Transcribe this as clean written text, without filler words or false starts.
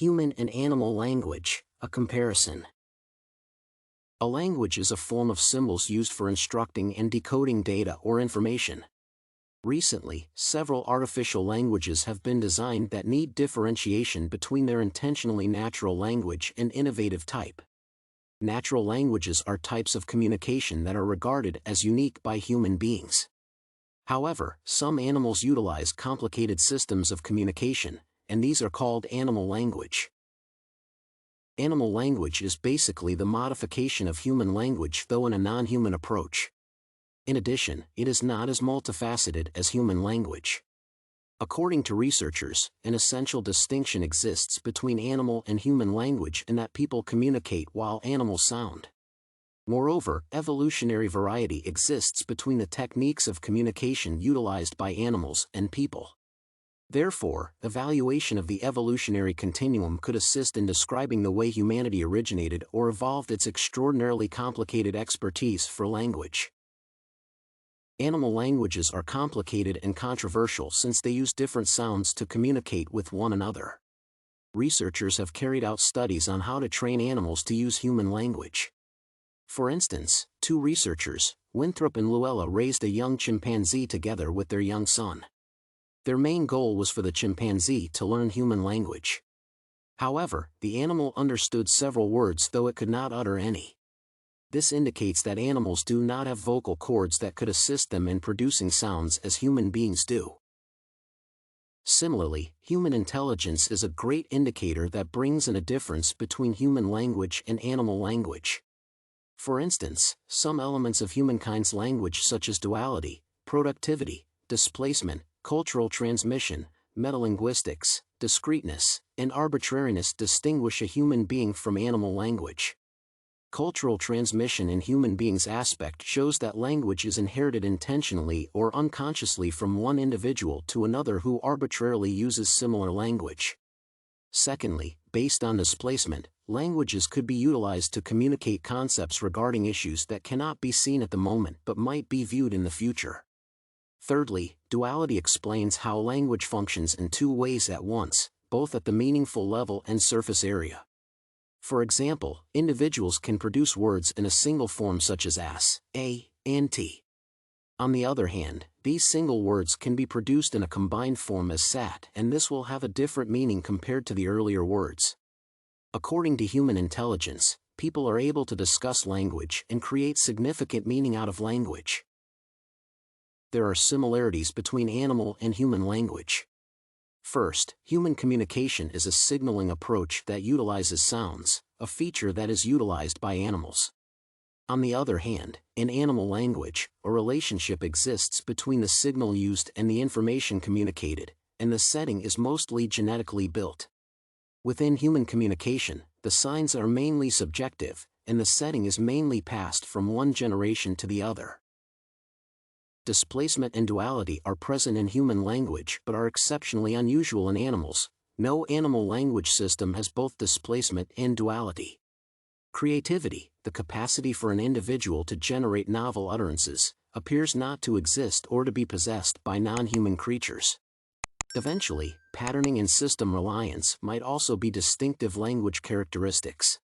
Human and animal language, a comparison. A language is a form of symbols used for instructing and decoding data or information. Recently, several artificial languages have been designed that need differentiation between their intentionally natural language and innovative type. Natural languages are types of communication that are regarded as unique by human beings. However, some animals utilize complicated systems of communication, and these are called animal language. Animal language is basically the modification of human language, though in a non-human approach. In addition, it is not as multifaceted as human language. According to researchers, an essential distinction exists between animal and human language in that people communicate while animals sound. Moreover, evolutionary variety exists between the techniques of communication utilized by animals and people. Therefore, evaluation of the evolutionary continuum could assist in describing the way humanity originated or evolved its extraordinarily complicated expertise for language. Animal languages are complicated and controversial since they use different sounds to communicate with one another. Researchers have carried out studies on how to train animals to use human language. For instance, two researchers, Winthrop and Luella, raised a young chimpanzee together with their young son. Their main goal was for the chimpanzee to learn human language. However, the animal understood several words though it could not utter any. This indicates that animals do not have vocal cords that could assist them in producing sounds as human beings do. Similarly, human intelligence is a great indicator that brings in a difference between human language and animal language. For instance, some elements of humankind's language such as duality, productivity, displacement, cultural transmission, metalinguistics, discreteness, and arbitrariness distinguish a human being from animal language. Cultural transmission in human beings' aspect shows that language is inherited intentionally or unconsciously from one individual to another who arbitrarily uses similar language. Secondly, based on displacement, languages could be utilized to communicate concepts regarding issues that cannot be seen at the moment but might be viewed in the future. Thirdly, duality explains how language functions in two ways at once, both at the meaningful level and surface area. For example, individuals can produce words in a single form such as as, a, and t. On the other hand, these single words can be produced in a combined form as sat, and this will have a different meaning compared to the earlier words. According to human intelligence, people are able to discuss language and create significant meaning out of language. There are similarities between animal and human language. First, human communication is a signaling approach that utilizes sounds, a feature that is utilized by animals. On the other hand, in animal language, a relationship exists between the signal used and the information communicated, and the setting is mostly genetically built. Within human communication, the signs are mainly subjective, and the setting is mainly passed from one generation to the other. Displacement and duality are present in human language but are exceptionally unusual in animals. No animal language system has both displacement and duality. Creativity, the capacity for an individual to generate novel utterances, appears not to exist or to be possessed by non-human creatures. Eventually, patterning and system reliance might also be distinctive language characteristics.